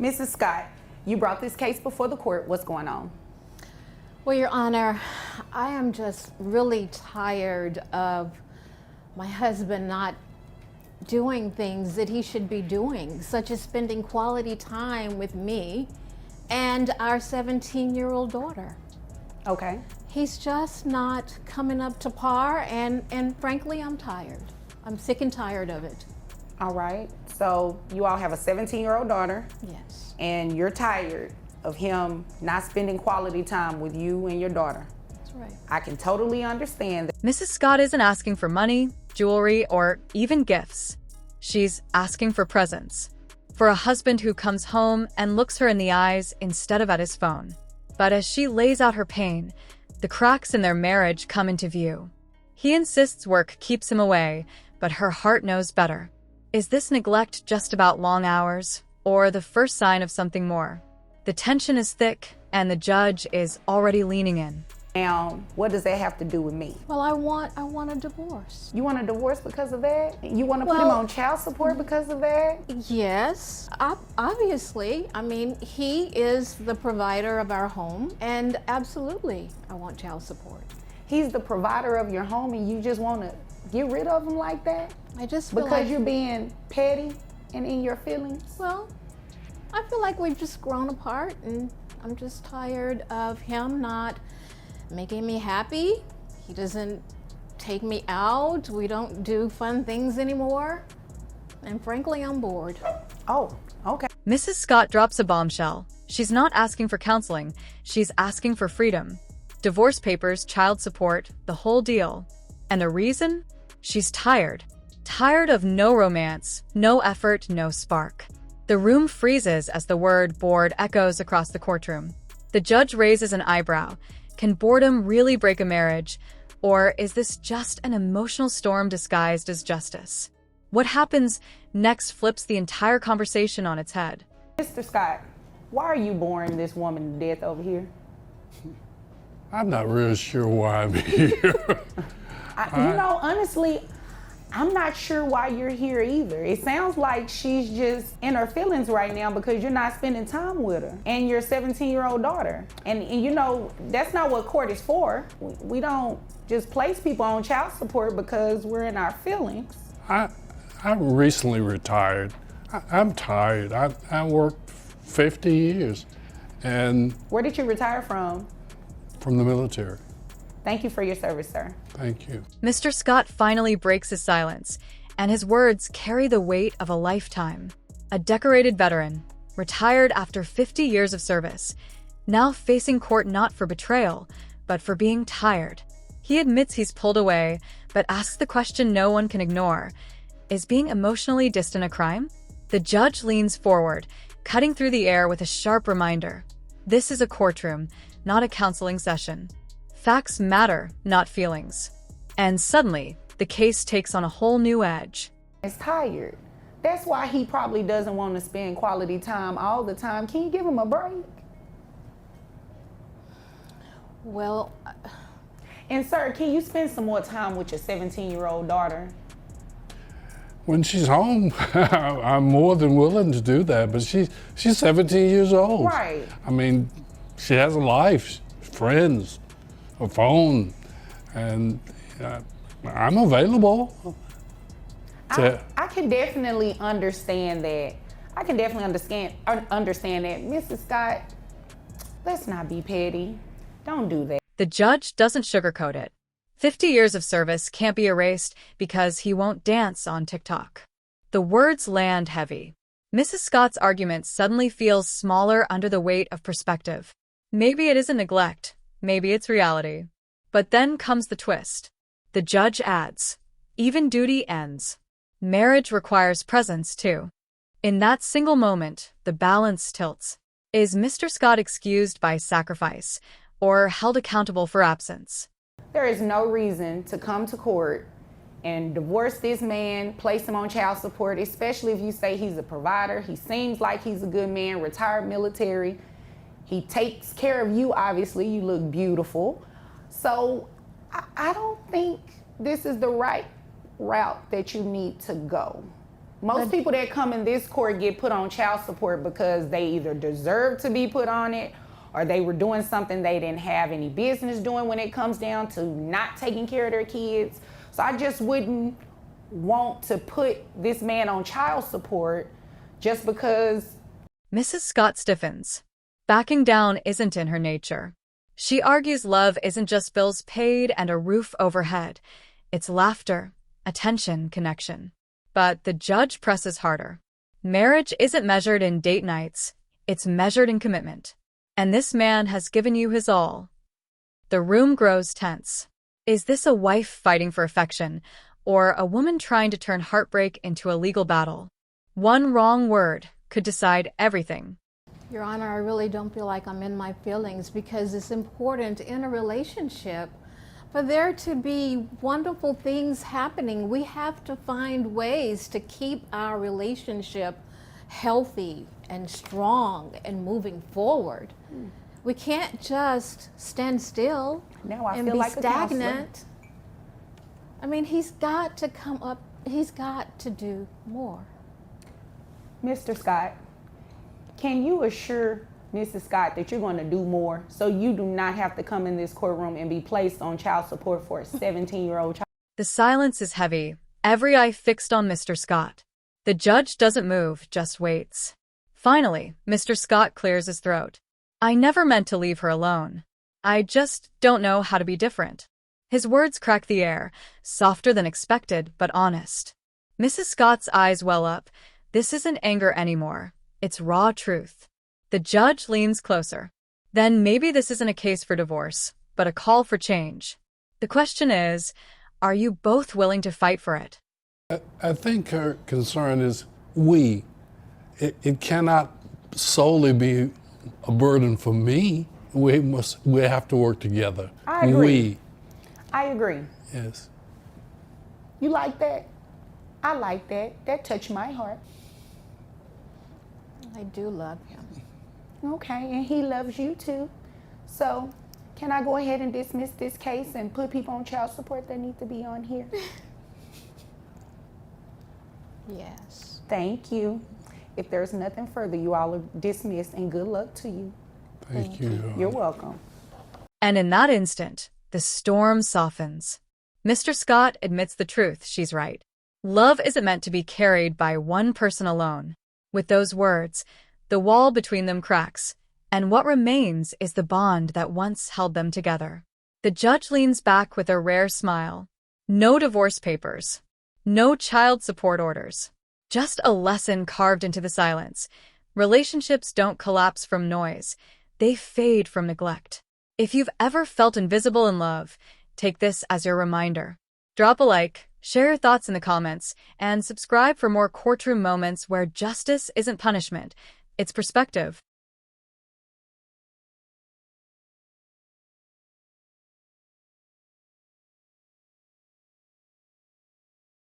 Mrs. Scott, you brought this case before the court. What's going on? Well, Your Honor, I am just really tired of my husband not doing things that he should be doing, such as spending quality time with me and our 17-year-old daughter. Okay. He's just not coming up to par, and frankly, I'm tired. I'm sick and tired of it. All right. So you all have a 17-year-old daughter. Yes. And you're tired of him not spending quality time with you and your daughter. That's right. I can totally understand that. Mrs. Scott isn't asking for money, jewelry, or even gifts. She's asking for presence. For a husband who comes home and looks her in the eyes instead of at his phone. But as she lays out her pain, the cracks in their marriage come into view. He insists work keeps him away, but her heart knows better. Is this neglect just about long hours, or the first sign of something more? The tension is thick, and the judge is already leaning in. Now, what does that have to do with me? Well, I want a divorce. You want a divorce because of that? You want to put him Well- on child support because of that? Yes, obviously. I mean, he is the provider of our home, and absolutely, I want child support. He's the provider of your home and you just want to get rid of him like that? I just feel Because like, you're being petty and in your feelings? well, I feel like we've just grown apart, and I'm just tired of him not making me happy. He doesn't take me out. We don't do fun things anymore. And frankly, I'm bored. Oh, okay. Mrs. Scott drops a bombshell. She's not asking for counseling. She's asking for freedom. Divorce papers, child support, the whole deal. And the reason? She's tired. Tired of no romance, no effort, no spark. The room freezes as the word bored echoes across the courtroom. The judge raises an eyebrow. Can boredom really break a marriage? Or is this just an emotional storm disguised as justice? What happens next flips the entire conversation on its head. Mr. Scott, why are you boring this woman to death over here? I'm not real sure why I'm here. Honestly, I'm not sure why you're here either. It sounds like she's just in her feelings right now because you're not spending time with her and your 17-year-old daughter. And that's not what court is for. We don't just place people on child support because we're in our feelings. I recently retired. I'm tired. I worked 50 years and Where did you retire from? from the military. Thank you for your service, sir. Thank you. Mr. Scott finally breaks his silence, and his words carry the weight of a lifetime. A decorated veteran, retired after 50 years of service, now facing court not for betrayal, but for being tired. He admits he's pulled away, but asks the question no one can ignore. Is being emotionally distant a crime? The judge leans forward, cutting through the air with a sharp reminder. This is a courtroom, not a counseling session. Facts matter, not feelings. And suddenly, the case takes on a whole new edge. He's tired. That's why he probably doesn't want to spend quality time all the time. Can you give him a break? Well, And sir, can you spend some more time with your 17-year-old daughter? When she's home, I'm more than willing to do that, but she's 17 years old. Right. I mean, she has a life, friends, a phone, and I'm available. I can definitely understand that. I can definitely understand that. Mrs. Scott, let's not be petty. Don't do that. The judge doesn't sugarcoat it. 50 years of service can't be erased because he won't dance on TikTok. The words land heavy. Mrs. Scott's argument suddenly feels smaller under the weight of perspective. Maybe it isn't neglect, maybe it's reality. But then comes the twist. The judge adds, even duty ends. Marriage requires presence too. In that single moment, the balance tilts. Is Mr. Scott excused by sacrifice, or held accountable for absence? There is no reason to come to court and divorce this man, place him on child support, especially if you say he's a provider. He seems like he's a good man, retired military. He takes care of you, obviously. You look beautiful. So I don't think this is the right route that you need to go. Most people that come in this court get put on child support because they either deserve to be put on it or they were doing something they didn't have any business doing when it comes down to not taking care of their kids. So I just wouldn't want to put this man on child support just because. Mrs. Scott stiffens. Backing down isn't in her nature. She argues love isn't just bills paid and a roof overhead. It's laughter, attention, connection. But the judge presses harder. Marriage isn't measured in date nights. It's measured in commitment. And this man has given you his all. The room grows tense. Is this a wife fighting for affection, or a woman trying to turn heartbreak into a legal battle? One wrong word could decide everything. Your Honor, I really don't feel like I'm in my feelings because it's important in a relationship for there to be wonderful things happening. We have to find ways to keep our relationship healthy and strong and moving forward. We can't just stand still Now I and feel be like a counselor. stagnant. I mean, he's got to come up, he's got to do more. Mr. Scott, can you assure Mrs. Scott that you're going to do more so you do not have to come in this courtroom and be placed on child support for a 17-year-old child? The silence is heavy, every eye fixed on Mr. Scott. The judge doesn't move, just waits. Finally, Mr. Scott clears his throat. I never meant to leave her alone. I just don't know how to be different. His words crack the air, softer than expected, but honest. Mrs. Scott's eyes well up. This isn't anger anymore. It's raw truth. The judge leans closer. Then maybe this isn't a case for divorce, but a call for change. The question is, are you both willing to fight for it? I think her concern is we. It cannot solely be a burden for me. We have to work together. I agree. I agree. Yes. You like that? I like that. That touched my heart. I do love him. Okay, and he loves you too. So, can I go ahead and dismiss this case and put people on child support that need to be on here? Yes. Thank you. If there's nothing further, you all are dismissed, and good luck to you. Thank you. You're welcome. And in that instant, the storm softens. Mr. Scott admits the truth, she's right. Love isn't meant to be carried by one person alone. With those words, the wall between them cracks, and what remains is the bond that once held them together. The judge leans back with a rare smile. No divorce papers. No child support orders. Just a lesson carved into the silence. Relationships don't collapse from noise. They fade from neglect. If you've ever felt invisible in love, take this as your reminder. Drop a like, share your thoughts in the comments, and subscribe for more courtroom moments where justice isn't punishment, it's perspective.